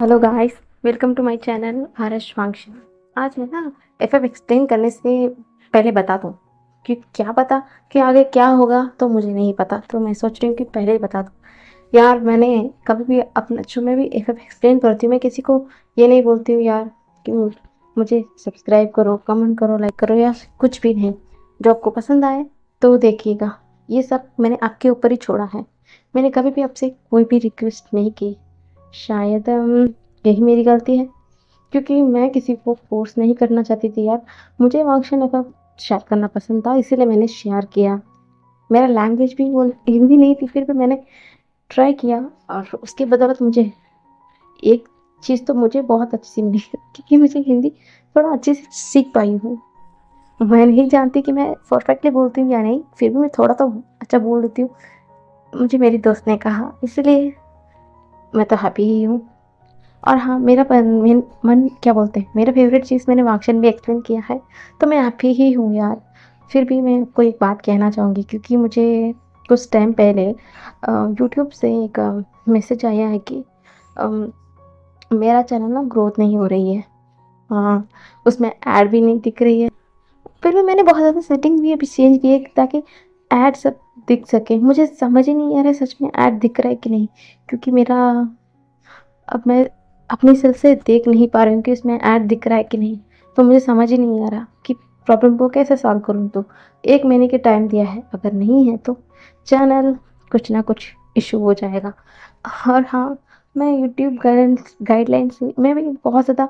Hello guys, welcome to my channel RS function. आज मैं ना एफएफ एक्सप्लेन करने से पहले बता दूं कि क्या पता कि आगे क्या होगा, तो मुझे नहीं पता। तो मैं सोच रही हूँ कि पहले ही बता दूं। यार मैंने कभी भी अपना जो मैं भी एफएफ एक्सप्लेन करती हूँ, मैं किसी को ये नहीं बोलती हूँ यार कि मुझे सब्सक्राइब करो, कमेंट करो, लाइक करो या कुछ भी नहीं। जो आपको पसंद आए तो देखिएगा। ये सब मैंने आपके ऊपर ही छोड़ा है। मैंने कभी भी आपसे कोई भी रिक्वेस्ट नहीं की। शायद यही मेरी गलती है, क्योंकि मैं किसी को फ़ोर्स नहीं करना चाहती थी यार। मुझे फंक्शन ऐसा शेयर करना पसंद था, इसीलिए मैंने शेयर किया। मेरा लैंग्वेज भी वो हिंदी नहीं थी, फिर भी मैंने ट्राई किया और उसकी बदौलत मुझे एक चीज़ तो मुझे बहुत अच्छी मिली क्योंकि मुझे हिंदी थोड़ा अच्छे से सीख पाई हूँ। मैं नहीं जानती कि मैं परफेक्टली बोलती हूँ या नहीं, फिर भी मैं थोड़ा तो अच्छा बोल लेती हूँ। मुझे मेरी दोस्त ने कहा, इसलिए मैं तो हैप्पी ही हूँ। और हाँ, मेरा मन क्या बोलते हैं, मेरा फेवरेट चीज़ मैंने वाक्शन भी एक्सप्लेन किया है, तो मैं हैप्पी ही हूँ यार। फिर भी मैं आपको एक बात कहना चाहूँगी, क्योंकि मुझे कुछ टाइम पहले यूट्यूब से एक मैसेज आया है कि अम, मेरा चैनल ना ग्रोथ नहीं हो रही है। हाँ, उसमें ऐड भी नहीं दिख रही है। फिर भी मैंने बहुत ज़्यादा सेटिंग भी अभी चेंज की है ताकि ऐड सब दिख सके। मुझे समझ ही नहीं आ रहा है सच में ऐड दिख रहा है कि नहीं, क्योंकि मेरा अब मैं अपनी सेल से देख नहीं पा रही हूँ कि इसमें ऐड दिख रहा है कि नहीं। तो मुझे समझ ही नहीं आ रहा कि प्रॉब्लम को कैसे सॉल्व करूँ। तो 1 महीने के टाइम दिया है, अगर नहीं है तो चैनल कुछ ना कुछ इशू हो जाएगा। और हाँ, मैं यूट्यूब गाइडलाइन से मैं भी बहुत ज़्यादा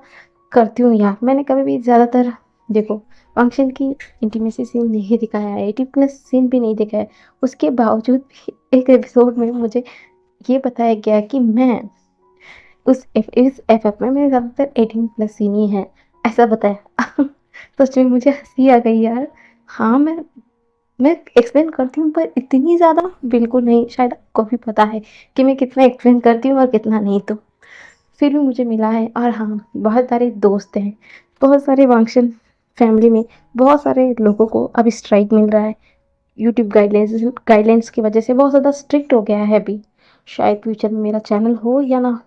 करती हूँ यार। मैंने कभी भी ज़्यादातर देखो फंक्शन की इंटीमेसी सीन नहीं दिखाया है, 18+ सीन भी नहीं दिखाया है। उसके बावजूद भी एक एपिसोड में मुझे ये बताया गया कि मैं इस एफ़एफ में मेरे ज़्यादातर 18+ सीन ही हैं, ऐसा बताया। सच में मुझे हँसी आ गई यार। हाँ, मैं एक्सप्लेन करती हूँ, पर इतनी ज़्यादा बिल्कुल नहीं। शायद आपको भी पता है कि मैं कितना एक्सप्लेन करती हूँ और कितना नहीं। तो फिर भी मुझे मिला है। और हाँ, बहुत सारे दोस्त हैं, बहुत सारे फंक्शन फैमिली में बहुत सारे लोगों को अभी स्ट्राइक मिल रहा है। यूट्यूब गाइडलाइंस की वजह से बहुत ज़्यादा स्ट्रिक्ट हो गया है अभी। शायद फ्यूचर में मेरा चैनल हो या ना,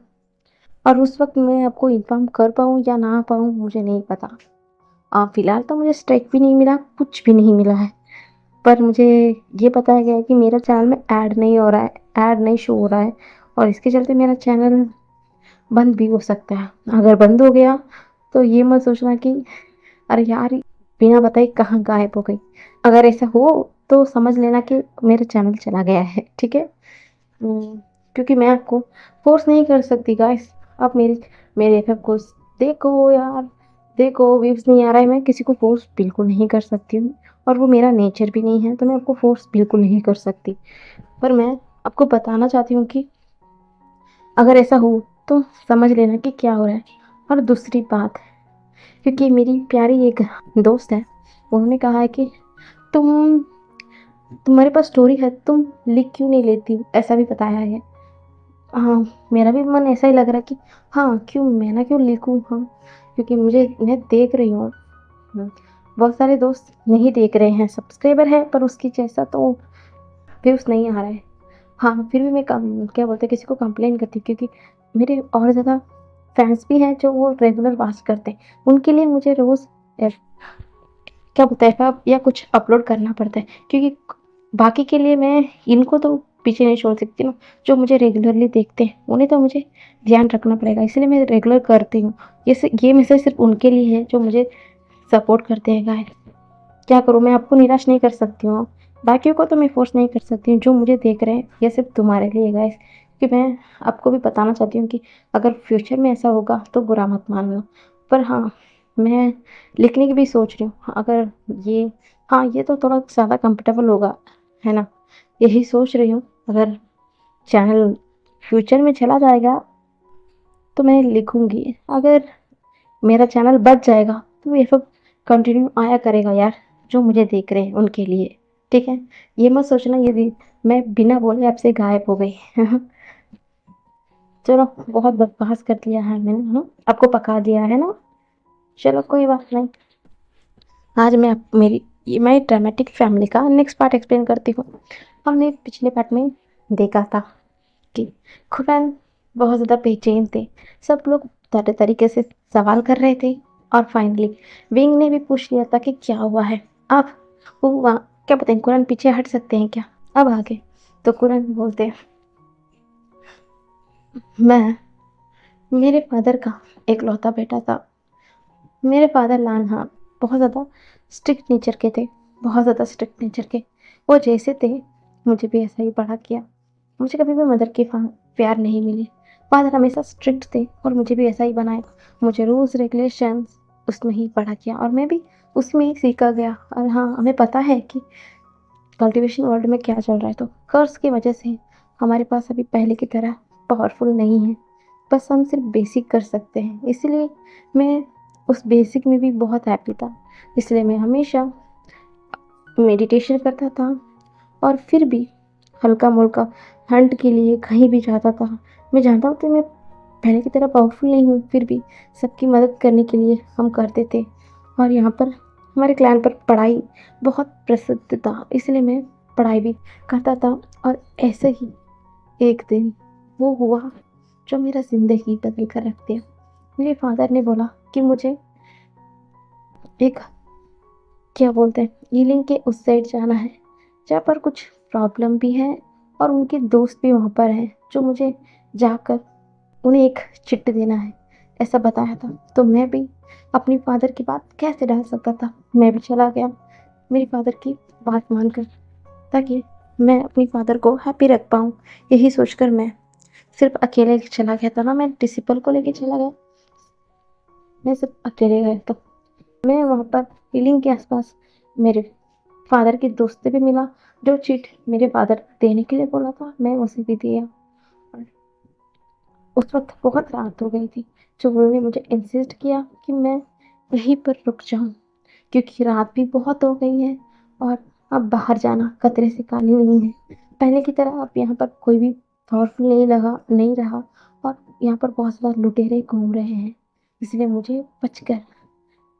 और उस वक़्त मैं आपको इन्फॉर्म कर पाऊँ या ना पाऊँ, मुझे नहीं पता। फ़िलहाल तो मुझे स्ट्राइक भी नहीं मिला, कुछ भी नहीं मिला है। पर मुझे ये बताया गया है कि मेरा चैनल में ऐड नहीं हो रहा है, ऐड नहीं शो हो रहा है, और इसके चलते मेरा चैनल बंद भी हो सकता है। अगर बंद हो गया तो ये मत सोचना कि अरे यार! बिना बताए कहाँ गायब हो गई। अगर ऐसा हो तो समझ लेना कि मेरा चैनल चला गया है, ठीक है? क्योंकि मैं आपको फ़ोर्स नहीं कर सकती गाइस। आप मेरे एफ़एफ को देखो यार, देखो व्यूज़ नहीं आ रहा है, मैं किसी को फ़ोर्स बिल्कुल नहीं कर सकती हूँ, और वो मेरा नेचर भी नहीं है, तो मैं आपको फ़ोर्स बिल्कुल नहीं कर सकती। पर मैं आपको बताना चाहती हूँ कि अगर ऐसा हो तो समझ लेना कि क्या हो रहा है। और दूसरी बात, क्योंकि मेरी प्यारी एक दोस्त है, उन्होंने कहा है कि तुम तुम्हारे पास स्टोरी है, तुम लिख क्यों नहीं लेती हो? ऐसा भी बताया है। हाँ, मेरा भी मन ऐसा ही लग रहा है कि हाँ, क्यों मैं ना क्यों लिखूँ, हाँ, क्योंकि मैं देख रही हूँ। बहुत सारे दोस्त नहीं देख रहे हैं, सब्सक्राइबर है पर उसकी जैसा तो व्यूज़ नहीं आ रहा है। हाँ, फिर भी मैं क्या बोलते हैं, किसी को कंप्लेन करती हूँ, क्योंकि मेरे और ज़्यादा फैन्स भी हैं जो वो रेगुलर वॉच करते हैं। उनके लिए मुझे रोज़ क्या बोलते हैं एफ़एफ या कुछ अपलोड करना पड़ता है, क्योंकि बाकी के लिए मैं इनको तो पीछे नहीं छोड़ सकती ना। जो मुझे रेगुलरली देखते हैं उन्हें तो मुझे ध्यान रखना पड़ेगा, इसलिए मैं रेगुलर करती हूँ। ये मैसेज सिर्फ उनके लिए है जो मुझे सपोर्ट करते हैं गाइस। क्या करूँ, मैं आपको निराश नहीं कर सकती हूँ, बाकियों को तो मैं फ़ोर्स नहीं कर सकती हूँ। जो मुझे देख रहे हैं ये सिर्फ तुम्हारे लिए गाइस, कि मैं आपको भी बताना चाहती हूँ कि अगर फ्यूचर में ऐसा होगा तो बुरा मत मानना। पर हाँ, मैं लिखने की भी सोच रही हूँ। अगर ये हाँ, ये तो थोड़ा ज़्यादा कंफर्टेबल होगा, है ना? यही सोच रही हूँ, अगर चैनल फ्यूचर में चला जाएगा तो मैं लिखूँगी। अगर मेरा चैनल बच जाएगा तो ये सब कंटिन्यू आया करेगा यार, जो मुझे देख रहे हैं उनके लिए, ठीक है? ये मत सोचना यदि मैं बिना बोले आपसे गायब हो गई। चलो, बहुत बकवास कर दिया है मैंने, आपको पका दिया है ना? चलो कोई बात नहीं। आज मैं ड्रामेटिक फैमिली का नेक्स्ट पार्ट एक्सप्लेन करती हूँ। हमने पिछले पार्ट में देखा था कि खुरैन बहुत ज़्यादा बेचैन थे। सब लोग तरह तरीके से सवाल कर रहे थे और फाइनली विंग ने भी पूछ लिया था कि क्या हुआ है। अब वो वहाँ क्या बताएं, कुरन पीछे हट सकते हैं क्या? अब आगे तो कुरन बोलते, मैं मेरे फादर का एकलौता बेटा था। मेरे फादर लानहा बहुत ज़्यादा स्ट्रिक्ट नेचर के थे, बहुत ज़्यादा स्ट्रिक्ट नेचर के। वो जैसे थे मुझे भी ऐसा ही बड़ा किया। मुझे कभी भी मदर की प्यार नहीं मिली। फादर हमेशा स्ट्रिक्ट थे और मुझे भी ऐसा ही बनाया। मुझे रूल्स रेगुलेशंस उसमें ही बड़ा किया और मैं भी उसमें ही सीखा गया। और हाँ, हमें पता है कि कल्टीवेशन वर्ल्ड में क्या चल रहा है, तो कर्स की वजह से हमारे पास अभी पहले की तरह पावरफुल नहीं है। बस हम सिर्फ बेसिक कर सकते हैं। इसलिए मैं उस बेसिक में भी बहुत हैप्पी था। इसलिए मैं हमेशा मेडिटेशन करता था और फिर भी हल्का मुल्का हंट के लिए कहीं भी जाता था। मैं जानता हूँ कि मैं पहले की तरह पावरफुल नहीं हूँ, फिर भी सबकी मदद करने के लिए हम करते थे। और यहाँ पर हमारे क्लैन पर पढ़ाई बहुत प्रसिद्ध था, इसलिए मैं पढ़ाई भी करता था। और ऐसे ही एक दिन वो हुआ जो मेरा ज़िंदगी बदल कर रख दिया। मेरे फादर ने बोला कि मुझे एक क्या बोलते हैं हीलिंग के उस साइड जाना है जहाँ पर कुछ प्रॉब्लम भी है और उनके दोस्त भी वहाँ पर हैं, जो मुझे जाकर उन्हें एक चिट्ठी देना है, ऐसा बताया था। तो मैं भी अपनी फादर की बात कैसे डाल सकता था, मैं भी चला गया मेरी फादर की बात मानकर, ताकि मैं अपनी फादर को हैप्पी रख पाऊँ। यही सोचकर मैं सिर्फ अकेले चला गया था ना, मैं डिसिपल को लेके चला गया, मैं सिर्फ अकेले गया। तो मैं वहाँ पर हीलिंग के आसपास मेरे फादर के दोस्त से भी मिला, जो चिट मेरे फादर देने के लिए बोला था मैं उसे भी दिया। और उस वक्त बहुत रात हो गई थी, जो उन्होंने मुझे इंसिस्ट किया कि मैं यहीं पर रुक जाऊं, क्योंकि रात भी बहुत हो गई है और अब बाहर जाना खतरे से खाली नहीं है। पहले की तरह अब यहाँ पर कोई भी पावरफुल नहीं रहा और यहाँ पर बहुत ज़्यादा लुटेरे घूम रहे हैं। इसलिए मुझे बचकर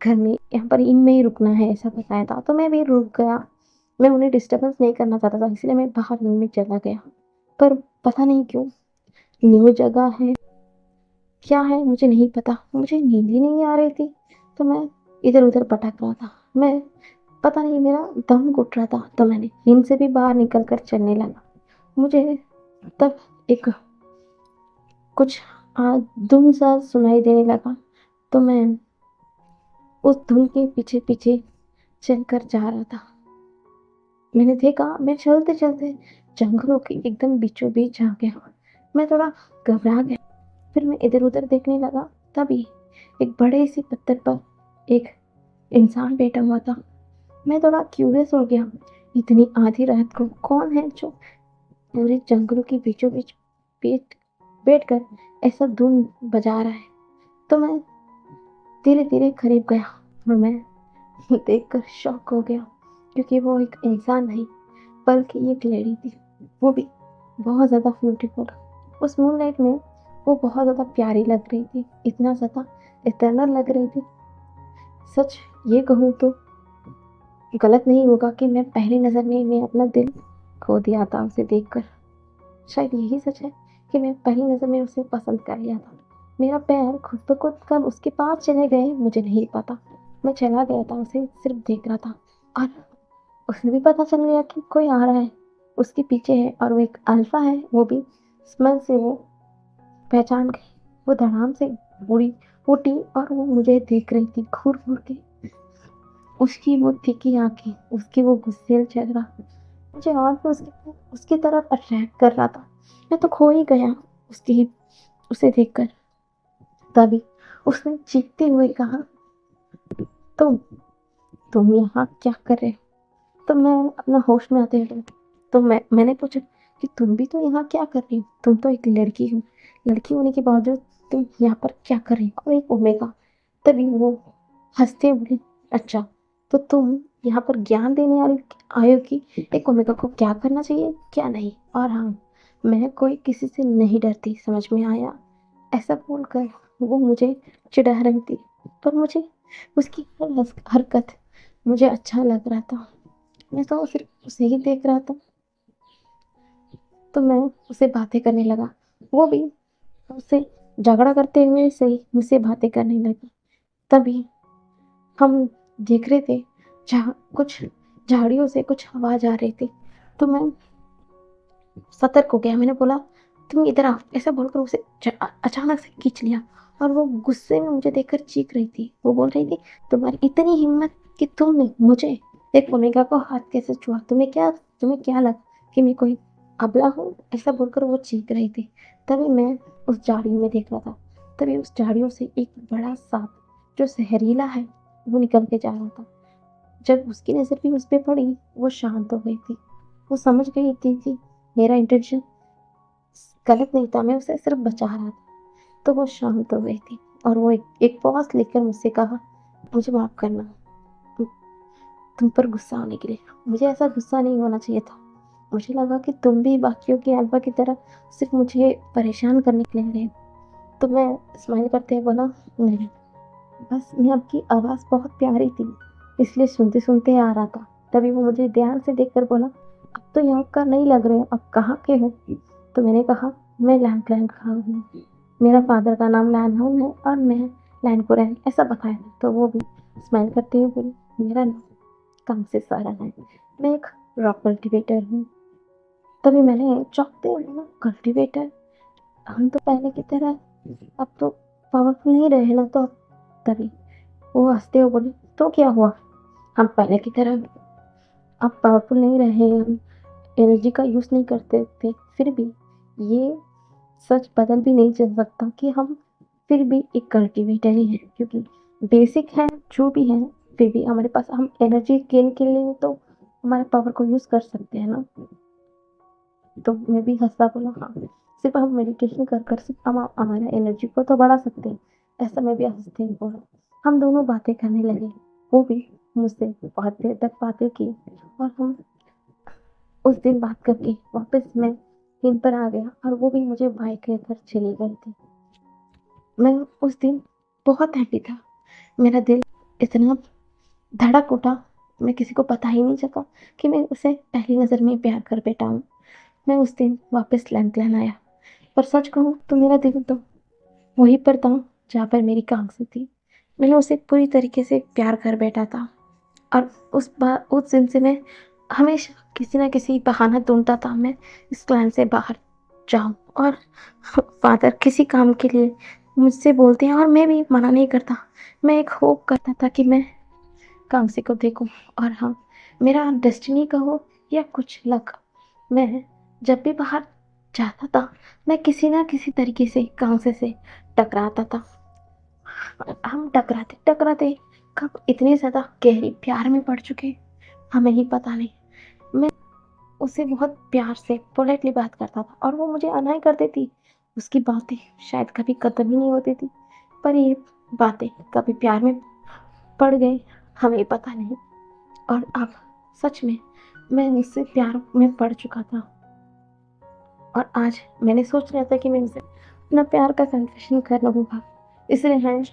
घर में यहाँ पर इन में ही रुकना है, ऐसा बताया था। तो मैं भी रुक गया। मैं उन्हें डिस्टर्बेंस नहीं करना चाहता था, इसलिए मैं बाहर इन में चला गया। पर पता नहीं क्यों न्यू जगह है, क्या है मुझे नहीं पता, मुझे नींद ही नहीं आ रही थी। तो मैं इधर उधर भटक रहा था, मैं पता नहीं मेरा दम घुट रहा था। तो मैंने नींद से भी बाहर निकल कर चलने लगा। मुझे तब एक कुछ धुन सा सुनाई देने लगा। तो मैं उस धुन के पीछे पीछे चलकर जा रहा था। मैंने देखा मैं चलते चलते जंगलों के एकदम बीचों बीच आ गया। मैं थोड़ा घबरा गया, फिर मैं इधर उधर देखने लगा। तभी एक बड़े से पत्थर पर एक इंसान बैठा हुआ था। मैं थोड़ा क्यूरियस हो गया, इतनी आधी रात को कौन है जो पूरे जंगलों के बीचों बीच बैठ बैठ कर ऐसा धुन बजा रहा है। तो मैं धीरे धीरे करीब गया और मैं देखकर शॉक हो गया, क्योंकि वो एक इंसान नहीं बल्कि एक लेडी थी, वो भी बहुत ज़्यादा ब्यूटीफुल। उस मूनलाइट में वो बहुत ज़्यादा प्यारी लग रही थी, इतना ज़्यादा इटर्नल लग रही थी। सच ये कहूँ तो गलत नहीं होगा कि मैं पहली नज़र में मैं अपना दिल खो दिया था उसे देखकर। शायद यही सच है कि मैं पहली नज़र में उसे पसंद कर लिया था। मेरा पैर खुद ब खुद कब उसके पास चले गए मुझे नहीं पता। मैं चला गया था, उसे सिर्फ देख रहा था और उसे भी पता चल गया कि कोई आ रहा है, उसके पीछे है और वो एक अल्फा है। वो भी स्मेल से वो पहचान गई। वो धड़ाम से उड़ी उठी और वो मुझे देख रही थी घूर घूर के। उसकी वो तीखी आंखें, उसकी वो गुस्सेल चेहरा मुझे और भी उसकी तरफ अट्रैक्ट कर रहा था। मैं तो खो ही गया उसकी उसे देखकर। तभी उसने चीखते हुए कहा, तुम तुम यहाँ क्या कर रहे हो? तो मैं अपना होश में आते हुए तो मैंने पूछा कि तुम भी तो यहाँ क्या कर रही हो? तुम तो एक लड़की हो, लड़की होने के बावजूद तुम यहाँ पर क्या कर रही हो? और एक ओमेगा। तभी वो हंसते बोले, अच्छा तो तुम यहाँ पर ज्ञान देने वाली आए हो कि एक ओमेगा को क्या करना चाहिए क्या नहीं। और हाँ, मैं कोई किसी से नहीं डरती, समझ में आया? ऐसा बोलकर वो मुझे चिढ़ा रही थी, पर मुझे उसकी हर हरकत मुझे अच्छा लग रहा था। मैं तो सिर्फ उसे ही देख रहा था। तो मैं उससे बातें करने लगा। वो भी उससे झगड़ा करते हुए सही मुझसे बातें करने लगी। तभी हम देख रहे थे जहाँ कुछ झाड़ियों से कुछ आवाज़ आ रही थी, तो मैं सतर्क हो गया। मैंने बोला तुम इधर आओ, ऐसा बोलकर उसे अचानक से खींच लिया और वो गुस्से में मुझे देखकर चीख रही थी। वो बोल रही थी तुम्हारी इतनी हिम्मत कि तुमने मुझे एक ओमेगा को हाथ कैसे छुआ, तुम्हें क्या लगा कि मैं कोई अबला हूँ, ऐसा बोलकर वो चीख रही थी। तभी मैं उस झाड़ियों में देख रहा था, तभी उस झाड़ियों से एक बड़ा सांप जो जहरीला है वो निकल के जा रहा था। जब उसकी नज़र भी उस पर पड़ी वो शांत हो गई थी। वो समझ गई थी कि मेरा इंटेंशन गलत नहीं था, मैं उसे सिर्फ बचा रहा था। तो वो शांत हो गई थी और वो एक पॉज लेकर मुझसे कहा मुझे माफ़ करना तुम पर गुस्सा होने के लिए। मुझे ऐसा गुस्सा नहीं होना चाहिए था। मुझे लगा कि तुम भी बाकियों के अल्फा की तरह सिर्फ मुझे परेशान करने के लिए रहे। तो मैं स्माइल करते हुए बोला नहीं, बस मैं आपकी आवाज़ बहुत प्यारी थी इसलिए सुनते सुनते आ रहा था। तभी वो मुझे ध्यान से देखकर बोला अब तो यहाँ का नहीं लग रहे हो, अब कहाँ के हो? तो मैंने कहा मैं लैंड खा हूँ, मेरा फादर का नाम लैनहाउन है और मैं लैंडपुरन, ऐसा बताया। तो वो भी स्माइल करते हुए बोली मेरा नाम कांसे सारन है, मैं एक रॉक कल्टिवेटर हूँ। तभी मैंने चौंकते हुए बोला कल्टिवेटर, हम तो पहले की तरह अब तो पावरफुल नहीं रहे ना। तो तभी वो हंसते हुए बोले तो क्या हुआ, हम पहले की तरह अब पावरफुल नहीं रहे, हम एनर्जी का यूज़ नहीं करते थे, फिर भी ये सच बदल भी नहीं चल सकता कि हम फिर भी एक कल्टिवेटर ही हैं, क्योंकि बेसिक है जो भी है फिर भी हमारे पास हम एनर्जी गेन के लिए तो हमारे पावर को यूज़ कर सकते हैं ना। तो मैं भी हंसा बोला हाँ, सिर्फ हम मेडिटेशन कर कर सिर्फ हम हमारा एनर्जी को तो बढ़ा सकते हैं, ऐसा मैं भी हंसते ही बोला। हम दोनों बातें करने लगे, वो भी मुझसे बहुत देर तक बातें की और हम उस दिन बात करके वापस मैं इन पर आ गया और वो भी मुझे भाई के घर चली गई थी। मैं उस दिन बहुत हैप्पी था, मेरा दिल इतना धड़क उठा, मैं किसी को पता ही नहीं चला कि मैं उसे पहली नज़र में प्यार कर बैठा हूँ। मैं उस दिन वापस लैंड आया, पर सच कहूँ तो मेरा दिल तो वहीं पर था जहाँ पर मेरी कांग्सी थी। मैंने उसे पूरी तरीके से प्यार कर बैठा था और उस दिन से मैं हमेशा किसी ना किसी बहाना ढूंढता था मैं इस क्लैन से बाहर जाऊं। और फादर किसी काम के लिए मुझसे बोलते हैं और मैं भी मना नहीं करता। मैं एक होप करता था कि मैं कांग्सी को देखूं और हाँ, मेरा डेस्टिनी का हो या कुछ लक, मैं जब भी बाहर जाता था मैं किसी ना किसी तरीके से कांग्सी से टकराता था। हम टकराते टकराते कब इतने ज़्यादा गहरी प्यार में पड़ चुके हमें ही पता नहीं। मैं उससे बहुत प्यार से पोलाइटली बात करता था और वो मुझे अनाई कर देती। उसकी बातें शायद कभी खत्म ही नहीं होती थी, पर ये बातें कभी प्यार में पड़ गई हमें पता नहीं। और अब सच में मैं उससे प्यार में पड़ चुका था और आज मैंने सोच लिया था कि मैं उसे अपना प्यार का कन्फेशन कर लूँगा। इसलिए मैं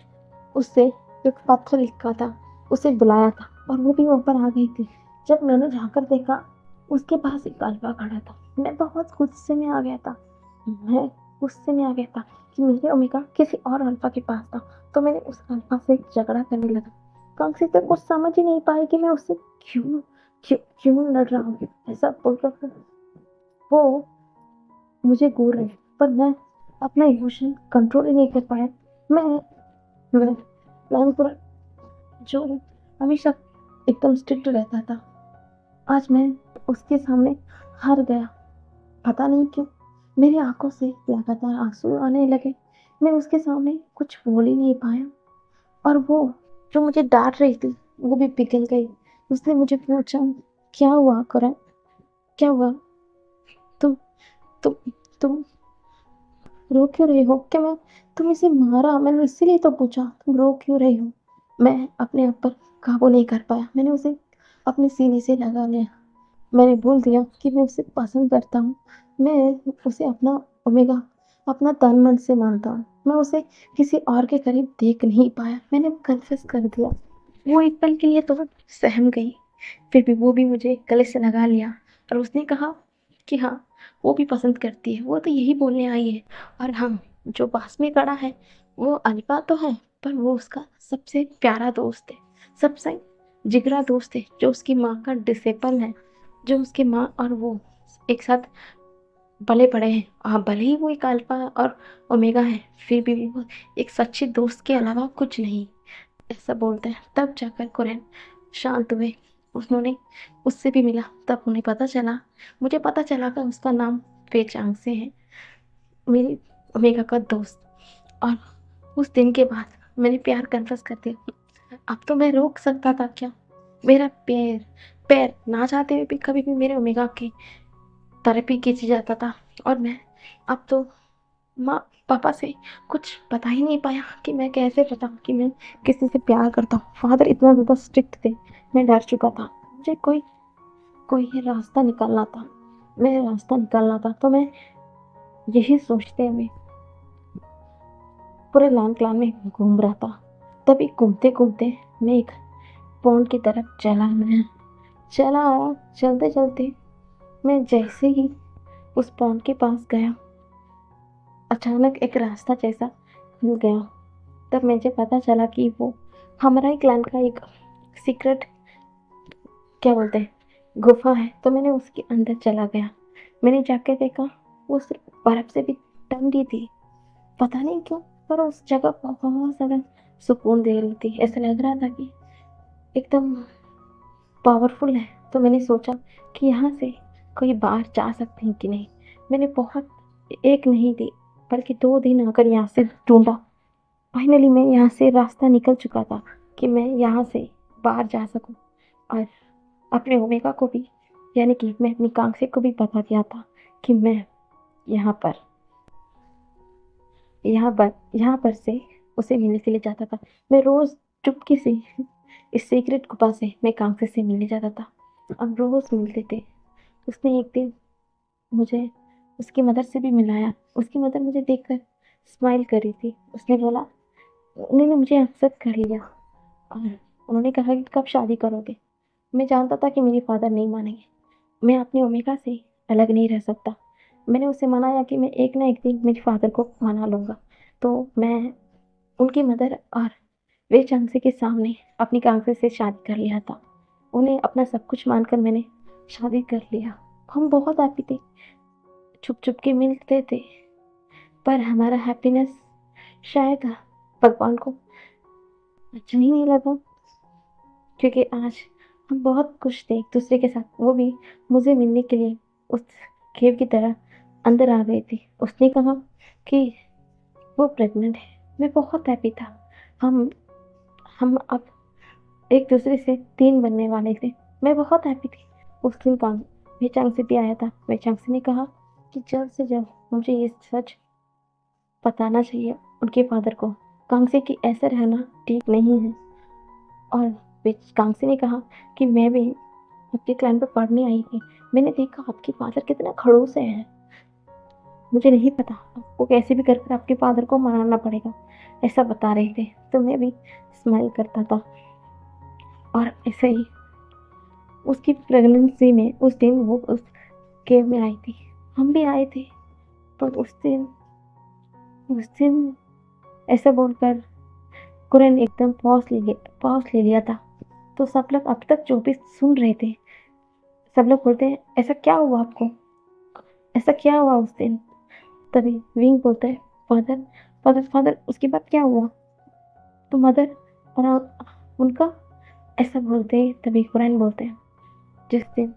उससे एक पत्र लिखा था, उसे बुलाया था और वो भी ऊपर आ गई थी। जब मैंने जाकर देखा उसके पास एक अल्फा खड़ा था, मैं बहुत गुस्से में आ गया था। मैं गुस्से में आ गया था कि मेरे ओमेगा किसी और अल्फा के पास था, तो मैंने उस अल्फा से झगड़ा करने लगा। कांग्सी तो कुछ समझ ही नहीं पाई कि मैं उससे क्यों क्यों क्यों लड़ रहा हूँ। ऐसा बोलकर वो मुझे घूर रहे, पर मैं अपना इमोशन कंट्रोल ही नहीं कर पाया। मैं प्लान पूरा जो हमेशा एकदम स्ट्रिक्ट रहता था, आज मैं उसके सामने हार गया। पता नहीं क्यों मेरी आंखों से लगातार आंसू आने लगे। मैं उसके सामने कुछ बोल ही नहीं पाया और वो जो मुझे डांट रही थी वो भी पिघल गई। उसने मुझे पूछा क्या हुआ करण, क्या हुआ, तुम तुम तुम रो क्यों रही हो, क्या मैं तुम इसे मारा, मैंने इसीलिए तो पूछा तुम रो क्यों रही हो। मैं अपने आप पर काबू नहीं कर पाया, मैंने उसे अपने सीने से लगा लिया। मैंने बोल दिया कि मैं उसे पसंद करता हूँ, मैं उसे अपना ओमेगा अपना तन मन से मानता हूँ। मैं उसे किसी और के करीब देख नहीं पाया, मैंने कन्फेस कर दिया। वो एक पल के लिए तो सहम गई, फिर भी वो भी मुझे गले से लगा लिया और उसने कहा कि हाँ वो भी पसंद करती है, वो तो यही बोलने आई है। और हाँ, जो पास में खड़ा है वो अल्फा तो है, पर वो उसका सबसे प्यारा दोस्त है, सबसे जिगरा दोस्त है, जो उसकी माँ का डिसेबल है, जो उसकी माँ और वो एक साथ पले पड़े हैं। हाँ, भले ही वो एक अल्फा और ओमेगा है, फिर भी वो एक सच्चे दोस्त के अलावा कुछ नहीं, ऐसा बोलते हैं। तब जाकर कुरैन शांत हुए। उन्होंने उससे भी मिला, तब उन्हें पता चला, मुझे पता चला कि उसका नाम फेचांग से है, मेरी ओमेगा का दोस्त। और उस दिन के बाद मैंने प्यार कन्फेस कर दिया। अब तो मैं रोक सकता था क्या? मेरा पैर पैर ना चाहते हुए भी कभी भी मेरे ओमेगा की थेरेपी खींच जाता था। और मैं अब तो माँ पापा से कुछ बता ही नहीं पाया कि मैं कैसे बताऊँ कि मैं किसी से प्यार करता हूँ। फादर इतना ज़्यादा स्ट्रिक्ट थे, मैं डर चुका था। मुझे कोई कोई रास्ता निकालना था, मैं रास्ता निकालना था। तो मैं यही सोचते हुए पूरे लैंड क्लान में घूम रहा था। तभी घूमते घूमते मैं एक पॉन्ड की तरफ चला आया। चलते चलते मैं जैसे ही उस पॉन्ड के पास गया, अचानक एक रास्ता जैसा मिल गया। तब मुझे पता चला कि वो हमारा ही क्लान का एक सीक्रेट, क्या बोलते हैं, गुफा है। तो मैंने उसके अंदर चला गया। मैंने जाके देखा, वो सिर्फ बर्फ से भी ठंडी थी। पता नहीं क्यों, पर उस जगह बहुत ज़्यादा सुकून दे रही थी। ऐसा लग रहा था कि एकदम पावरफुल है। तो मैंने सोचा कि यहाँ से कोई बाहर जा सकते हैं कि नहीं। मैंने बहुत, एक नहीं दी बल्कि 2 दिन आकर यहाँ से ढूंढा। फाइनली मैं यहाँ से रास्ता निकल चुका था कि मैं यहाँ से बाहर जा सकूं। और अपने ओमेगा को भी, यानी कि मैं अपनी कांक्षी को भी बता दिया था कि मैं यहाँ पर यहाँ पर से उसे मिलने के लिए जाता था। मैं रोज़ चुपके से इस सीक्रेट गुफा से मैं कांक्षी से मिलने जाता था। अब रोज़ मिलते थे। उसने एक दिन मुझे उसकी मदर से भी मिलाया। उसकी मदर मुझे देखकर स्माइल कर रही थी। उसने बोला, उन्होंने मुझे एक्सेप्ट कर लिया और उन्होंने कहा कि कब शादी करोगे। मैं जानता था कि मेरे फादर नहीं मानेंगे। मैं अपनी ओमेगा से अलग नहीं रह सकता। मैंने उसे मनाया कि मैं एक ना एक दिन मेरे फादर को मना लूँगा। तो मैं उनकी मदर और वे चांगसे के सामने अपनी कांगसे से शादी कर लिया था। उन्हें अपना सब कुछ मानकर मैंने शादी कर लिया। हम बहुत हैप्पी थे, छुप छुप के मिलते थे। पर हमारा हैप्पीनेस शायद भगवान को अच्छा ही नहीं लगा, क्योंकि आज हम बहुत खुश थे एक दूसरे के साथ। वो भी मुझे मिलने के लिए उस केव की तरह अंदर आ गई थी। उसने कहा कि वो प्रेग्नेंट है। मैं बहुत हैप्पी था। हम हम अब एक दूसरे से 3 बनने वाले थे। मैं बहुत हैप्पी थी। उस दिन काम वेचांग से भी आया था। वेचांग से ने कहा कि जल्द से जल्द मुझे ये सच बताना चाहिए उनके फादर को। कांगसे की ऐसा रहना ठीक नहीं है। और कांगसे ने कहा कि मैं भी आपके क्लान पर पढ़ने आई थी। मैंने देखा आपके फादर कितना खड़ूस है। मुझे नहीं पता, आपको कैसे भी कर कर आपके फादर को मनाना पड़ेगा, ऐसा बता रहे थे। तो मैं भी स्माइल करता था। और ऐसे ही उसकी प्रेगनेंसी में उस दिन वो उस केव में आई थी। हम भी आए थे। पर उस दिन ऐसा बोलकर कुरैन एकदम पॉज ले लिया था। तो सब लोग अब तक जो भी सुन रहे थे, सब लोग बोलते हैं, ऐसा क्या हुआ आपको, ऐसा क्या हुआ उस दिन। तभी विंग बोलता है, फादर फादर फादर उसके बाद क्या हुआ। तो मदर और उनका ऐसा बोलते हैं। तभी कुरैन बोलते हैं, जिस दिन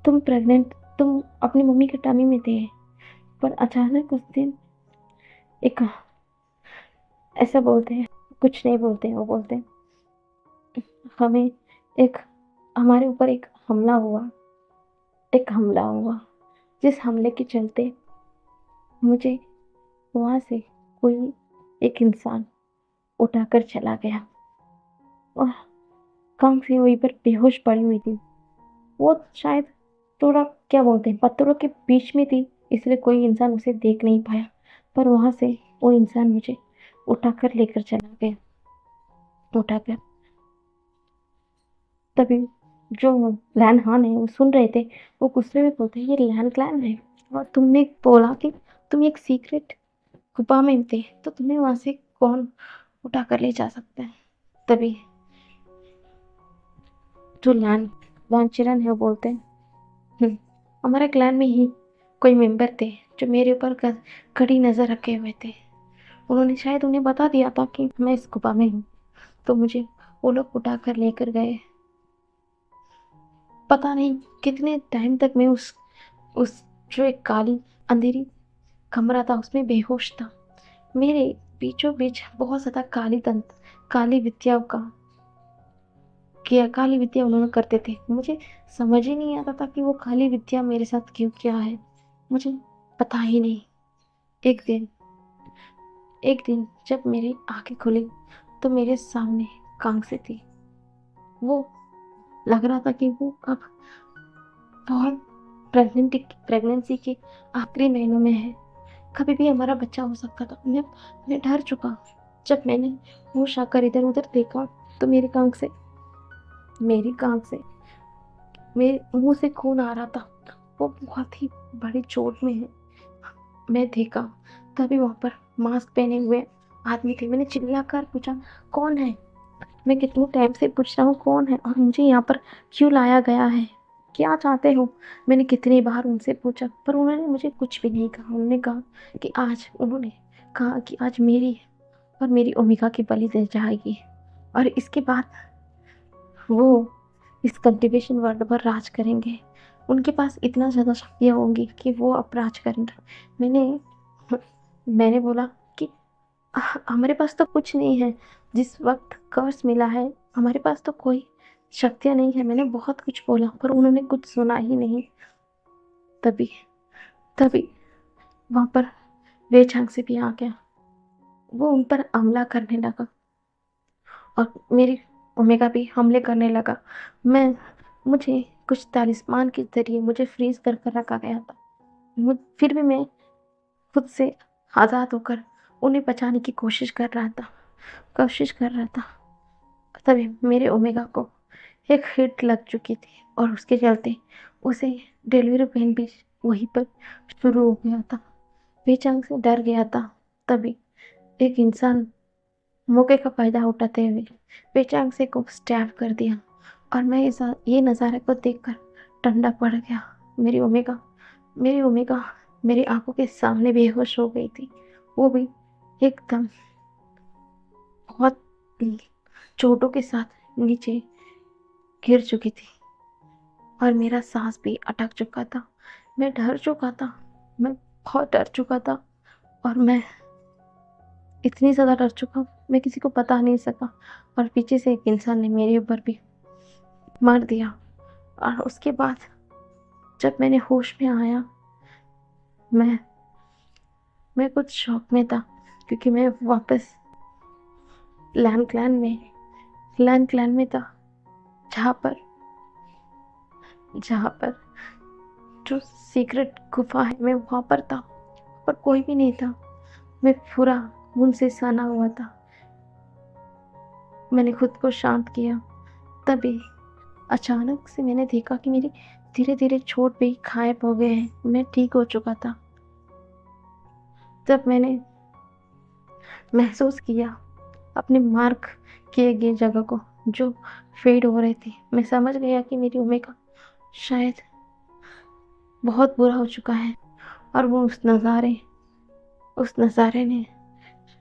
तुम अपनी मम्मी के टामी में थे, पर अचानक उस दिन एक, ऐसा बोलते हैं, कुछ नहीं बोलते हैं, वो बोलते हैं हमें एक हमारे ऊपर एक हमला हुआ, जिस हमले के चलते मुझे वहाँ से कोई एक इंसान उठाकर चला गया। और काम से वहीं पर बेहोश पड़ी हुई थी। वो शायद थोड़ा, क्या बोलते हैं, पत्थरों के बीच में थी, इसलिए कोई इंसान उसे देख नहीं पाया। पर वहाँ से वो इंसान मुझे उठाकर लेकर चला गया। उठाकर तभी जो लैन हान है वो सुन रहे थे। वो गुस्से में बोलते हैं, ये लैन क्लैन है और तुमने बोला कि तुम एक सीक्रेट गुफा में थे तो तुम्हें वहां से कौन उठा कर ले जा सकता है? तभी जो लांचरन है वो बोलते हैं, "हम्म, हमारे क्लैन में ही कोई मेंबर थे जो मेरे ऊपर कड़ी नजर रखे हुए थे। उन्होंने शायद उन्हें बता दिया था कि मैं इस गुफा में हूँ, तो मुझे वो लोग उठा कर लेकर गए। पता नहीं कितने टाइम तक मैं उस जो एक काली अंधेरी कमरा था उसमें बेहोश था। मेरे बीचों बीच बहुत ज़्यादा काली विद्या का किया काली विद्या उन्होंने करते थे। मुझे समझ ही नहीं आता था कि वो काली विद्या मेरे साथ क्यों किया है, मुझे पता ही नहीं। एक दिन एक दिन जब मेरी आंखें खुली तो मेरे सामने कांसे थी। वो लग रहा था कि वो अब बहुत प्रेगनेंसी के आखिरी महीनों में है, कभी भी हमारा बच्चा हो सकता था। मैं डर चुका। जब मैंने होश आकर इधर उधर देखा तो मेरी कांख से मेरे मुंह से खून आ रहा था। वो बहुत ही बड़ी चोट में है। मैं देखा तभी वहां पर मास्क पहने हुए आदमी थे। मैंने चिल्लाकर पूछा, कौन है? मैं कितने टाइम से पूछ रहा हूँ कौन है और मुझे यहाँ पर क्यों लाया गया है, क्या चाहते हो? मैंने कितनी बार उनसे पूछा पर उन्होंने मुझे कुछ भी नहीं कहा। उन्होंने कहा कि आज मेरी और मेरी ओमिका की बलि दी जाएगी और इसके बाद वो इस कल्टीवेशन वर्ल्ड पर राज करेंगे। उनके पास इतना ज़्यादा शक्तियाँ होंगी कि वो अब राज करेंगे। मैंने मैंने बोला कि हमारे पास तो कुछ नहीं है। जिस वक्त कर्स मिला है हमारे पास तो कोई शक्तियाँ नहीं है। मैंने बहुत कुछ बोला पर उन्होंने कुछ सुना ही नहीं। तभी तभी वहाँ पर वे झांग से भी आ गया। वो उन पर हमला करने लगा और मेरी ओमेगा भी हमले करने लगा। मुझे कुछ तालिस्मान के जरिए मुझे फ्रीज कर रखा गया था। फिर भी मैं खुद से आज़ाद होकर उन्हें बचाने की कोशिश कर रहा था। तभी मेरे ओमेगा को एक हिट लग चुकी थी और उसके चलते उसे डिलीवरी पेन भी वहीं पर शुरू हो गया था। बेचांग से डर गया था। तभी एक इंसान मौके का फायदा उठाते हुए बेचांग को स्टैब कर दिया और मैं ये नज़ारे को देखकर ठंडा पड़ गया। मेरी ओमेगा मेरी आंखों के सामने बेहोश हो गई थी। वो भी एकदम बहुत चोटों के साथ नीचे गिर चुकी थी और मेरा सांस भी अटक चुका था। मैं डर चुका था। मैं बहुत डर चुका था और मैं इतनी ज़्यादा डर चुका मैं किसी को बता नहीं सका। और पीछे से एक इंसान ने मेरे ऊपर भी मार दिया और उसके बाद जब मैंने होश में आया मैं मैं कुछ शौक में था क्योंकि मैं वापस लैन क्लैन में था जहाँ पर जो सीक्रेट गुफा है मैं वहाँ पर था पर कोई भी नहीं था। मैं पूरा खून से सना हुआ था। मैंने खुद को शांत किया। तभी अचानक से मैंने देखा कि मेरी धीरे धीरे चोट भी गायब हो गए हैं। मैं ठीक हो चुका था। तब मैंने महसूस किया अपने मार्क किए गए जगह को जो फेड हो रहे थे। मैं समझ गया कि मेरी ओमेगा शायद बहुत बुरा हो चुका है और वो उस नज़ारे ने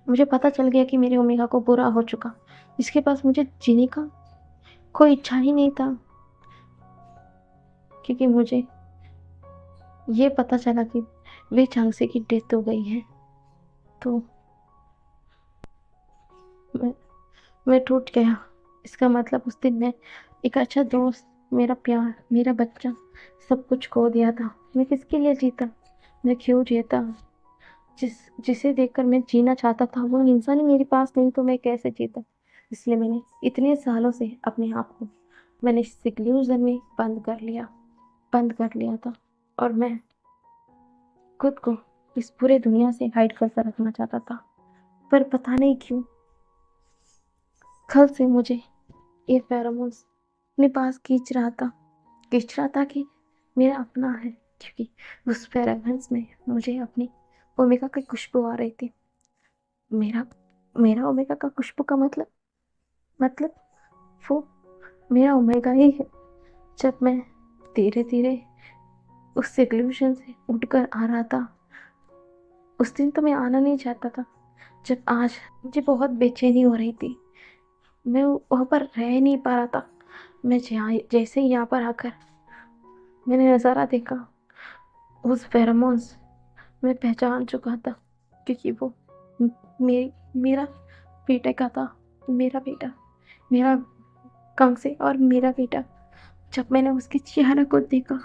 मुझे पता चल गया कि मेरे ओमेगा को बुरा हो चुका। इसके पास मुझे जीने का कोई इच्छा ही नहीं था क्योंकि मुझे ये पता चला कि वे झांसे की डेथ हो गई है। तो मैं मैं टूट गया। इसका मतलब उस दिन मैं एक अच्छा दोस्त, मेरा प्यार, मेरा बच्चा सब कुछ खो दिया था। मैं किसके लिए जीता? मैं क्यों जीता? जिसे देखकर मैं जीना चाहता था वो इंसान ही मेरे पास नहीं तो मैं कैसे जीता? इसलिए मैंने इतने सालों से अपने आप को मैंने सिक्लूजन में बंद कर लिया था और मैं खुद को इस पूरे दुनिया से हाइड करता रखना चाहता था। पर पता नहीं क्यों कल से मुझे ये फेरोमोन्स अपने पास खींच रहा था कि मेरा अपना है क्योंकि उस फेरोमोन्स में मुझे अपनी ओमेगा की खुशबू आ रही थी। मेरा मेरा ओमेगा का खुशबू का मतलब वो मेरा ओमेगा ही है। जब मैं धीरे धीरे उस सिक्लूशन से उठकर आ रहा था, उस दिन तो मैं आना नहीं चाहता था। जब आज मुझे बहुत बेचैनी हो रही थी, मैं वहाँ पर रह नहीं पा रहा था। मैं जैसे ही यहाँ पर आकर मैंने नज़ारा देखा, उस फेरोमोन्स मैं पहचान चुका था, क्योंकि वो मेरा बेटे का था। मेरा बेटा, मेरा कांसे और मेरा बेटा। जब मैंने उसके चेहरे को देखा,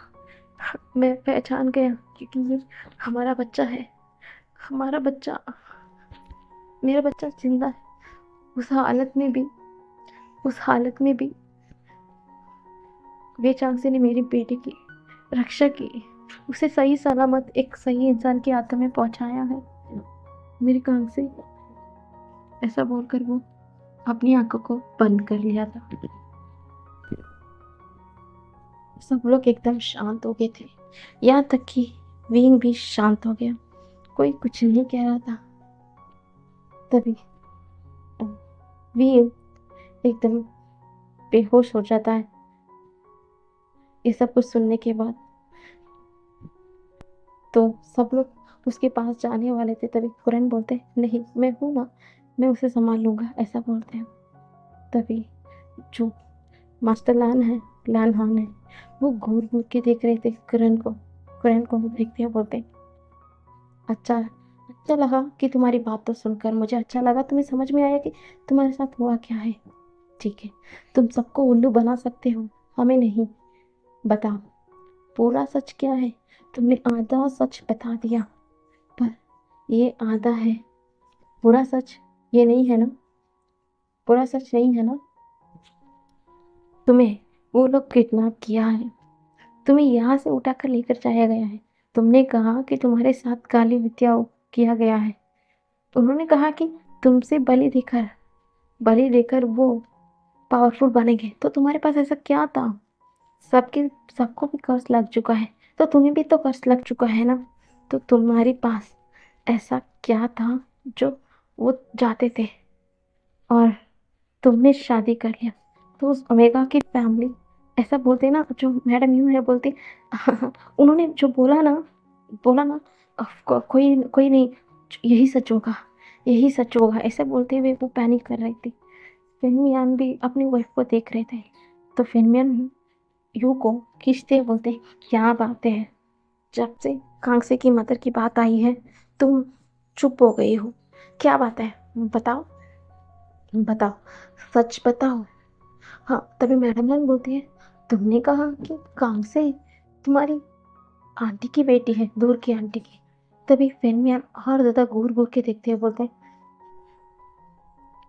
मैं पहचान गया, क्योंकि ये हमारा बच्चा है। हमारा बच्चा, मेरा बच्चा जिंदा है। उस हालत में भी उस हालत में भी वे चांसे ने मेरी बेटी की रक्षा की, उसे सही सलामत एक सही इंसान के हाथों में पहुंचाया है। मेरे कांग से ऐसा बोलकर वो अपनी आंखों को बंद कर लिया था। सब लोग एकदम शांत हो गए थे, यहाँ तक कि विंग भी शांत हो गया। कोई कुछ नहीं कह रहा था। तभी विंग एकदम बेहोश हो जाता है ये सब कुछ सुनने के बाद। तो सब लोग उसके पास जाने वाले थे, तभी कुरन बोलते, नहीं मैं हूँ ना, मैं उसे संभाल लूँगा, ऐसा बोलते हैं। तभी जो मास्टर लान हान है, वो घूर घूर के देख रहे थे कुरन को देखते हैं, बोलते, अच्छा अच्छा लगा कि तुम्हारी बात तो सुनकर मुझे अच्छा लगा, तुम्हें समझ में आया कि तुम्हारे साथ हुआ क्या है। ठीक है, तुम सबको उल्लू बना सकते हो, हमें नहीं। बताओ पूरा सच क्या है। तुमने आधा सच बता दिया, पर ये आधा है। पूरा सच ये नहीं है ना? पूरा सच नहीं है ना? तुम्हें वो लोग किडनैप किया है, तुम्हें यहाँ से उठाकर लेकर जाया गया है। तुमने कहा कि तुम्हारे साथ काली विद्या किया गया है। उन्होंने कहा कि तुमसे बलि देकर वो पावरफुल बनेंगे। तो तुम्हारे पास ऐसा क्या था? सबको भी कर्ज लग चुका है, तो तुम्हें भी तो कर्ज लग चुका है ना? तो तुम्हारे पास ऐसा क्या था जो वो चाहते थे और तुमने शादी कर लिया? तो उस ओमेगा की फैमिली ऐसा बोलते ना, जो मैडम यूं है बोलती, उन्होंने जो बोला ना, कोई कोई नहीं, यही सच होगा, यही सच होगा, ऐसे बोलते हुए वो पैनिक कर रही थी। फिनमियान भी अपनी वाइफ को देख रहे थे। तो फिनमियान यू को खींचते बोलते, क्या बातें हैं, जब से कांगसे की मदर की बात आई है तुम चुप हो गई हो। क्या बात है, बताओ बताओ, सच बताओ। हाँ, तभी मैडम ने बोलती है, तुमने कहा कि कांगसे तुम्हारी आंटी की बेटी है, दूर की आंटी की। तभी फिनमियान और ज्यादा घूर घूर के देखते हुए बोलते हैं,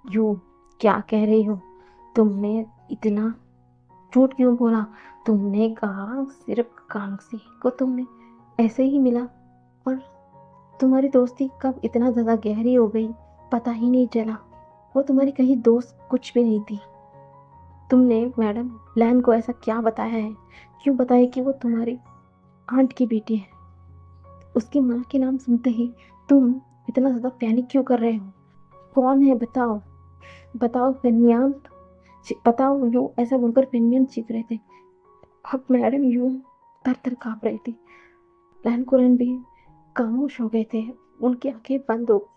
यू क्या कह रही हो? तुमने इतना झूठ क्यों बोला? तुमने कहा सिर्फ कांगसी को तुमने ऐसे ही मिला, और तुम्हारी दोस्ती कब इतना ज़्यादा गहरी हो गई पता ही नहीं चला। वो तुम्हारी कहीं दोस्त कुछ भी नहीं थी। तुमने मैडम लैन को ऐसा क्या बताया है? क्यों बताया कि वो तुम्हारी आंट की बेटी है? उसकी माँ के नाम सुनते ही तुम इतना ज़्यादा पैनिक क्यों कर रहे हो? कौन है, बताओ बताओ फिनमियान, बताओ। यू ऐसा बोलकर फिनमियान चीख रहे थे। अब मैडम यूं तर तर काँप रही थी। लैन कुरन भी खामोश हो गए थे। उनकी आंखें बंद हो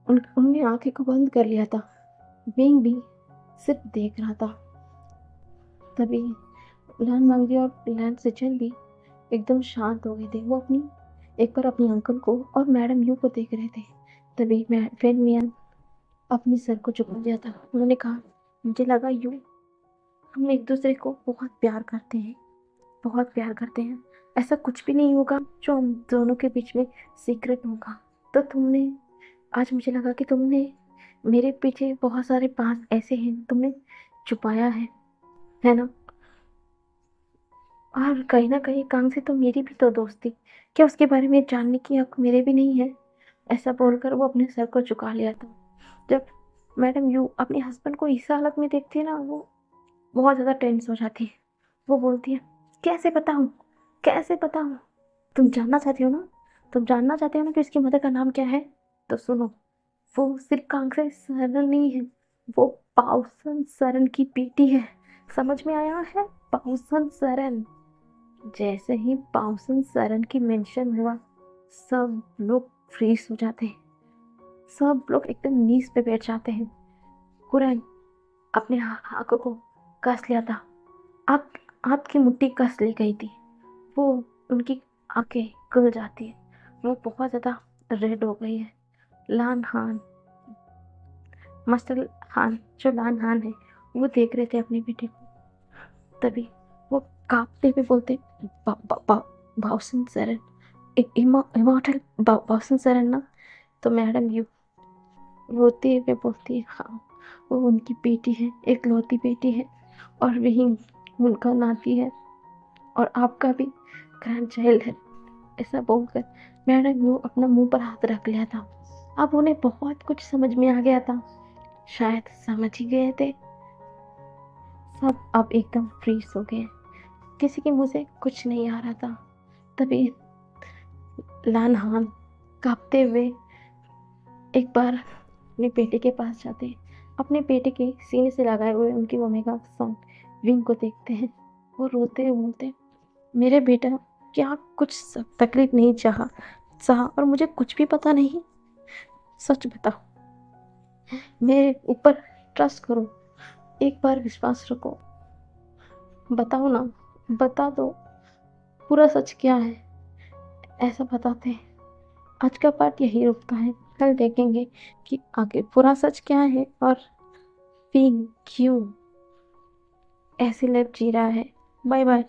उनने आंखें को बंद कर लिया था। विंग भी सिर्फ देख रहा था। तभी लैन मंगी और लैन सिचन भी एकदम शांत हो गए थे। वो एक बार अपने अंकल को और मैडम यू को देख रहे थे। तभी मैं फिर मियान अपनी सर को झुका दिया था। उन्होंने कहा, मुझे लगा यू हम एक दूसरे को बहुत प्यार करते हैं, बहुत प्यार करते हैं। ऐसा कुछ भी नहीं होगा जो हम दोनों के बीच में सीक्रेट होगा। तो तुमने आज मुझे लगा कि तुमने मेरे पीछे बहुत सारे बात ऐसे हैं तुमने छुपाया है ना? और कहीं ना कहीं कांग से तो मेरी भी तो दोस्ती, क्या उसके बारे में जानने की हक मेरे भी नहीं है? ऐसा बोलकर वो अपने सर को झुका लिया था। जब मैडम यू अपने हस्बैंड को इस हालत में देखती है ना, वो बहुत ज़्यादा टेंस हो जाती है। वो बोलती है, कैसे बताऊँ, कैसे बताऊँ? तुम जानना चाहती हो ना, तुम जानना चाहते हो ना कि उसकी मदर का नाम क्या है? तो सुनो, वो श्रीकांत सरन नहीं है, वो पाउसन सरन की बेटी है। समझ में आया है? पाउसन सरन। जैसे ही पाउसन सरन की मेंशन हुआ, सब लोग फ्रीज हो जाते हैं, सब लोग एकदम नीज पे बैठ जाते हैं। कुरैन अपने आंखों को कस लिया था, आँख हाथ की मुट्ठी कस ली गई थी। वो उनकी आंखें खुल जाती है, वो बहुत ज़्यादा रेड हो गई है। लान हान, मास्टर हान, जो लान हान है, वो देख रहे थे अपने बेटे को। तभी वो कांपते हुए बोलते, बाउसन सरन, इमॉर्टल बाउसन सरन ना। तो मैडम यू रोते हुए बोलती है, हाँ वो उनकी बेटी है, एक लौती बेटी है, और वही उनका नाती है, और आपका भी ग्रैंड चाइल्ड है। ऐसा बोलकर मैडम यू अपना मुंह पर हाथ रख लिया था। अब उन्हें बहुत कुछ समझ में आ गया था, शायद समझ ही गए थे। सब अब एकदम फ्रीज हो गए, किसी के मुंह से कुछ नहीं आ रहा था। तभी लान हान कांपते हुए एक बार अपने बेटे के पास जाते हैं, अपने बेटे के सीने से लगाए हुए उनकी ओमेगा सन विंग को देखते हैं। वो रोते हुए बोलते हैं, मेरे बेटा क्या कुछ तकलीफ नहीं सहा और मुझे कुछ भी पता नहीं। सच बताओ, मेरे ऊपर ट्रस्ट करो, एक बार विश्वास रखो, बताओ ना, बता दो पूरा सच क्या है। ऐसा बताते हैं। आज का पार्ट यही रुकता है, कल देखेंगे कि आगे पूरा सच क्या है और फिर क्यों ऐसी लाइफ जी रहा है। Bye bye.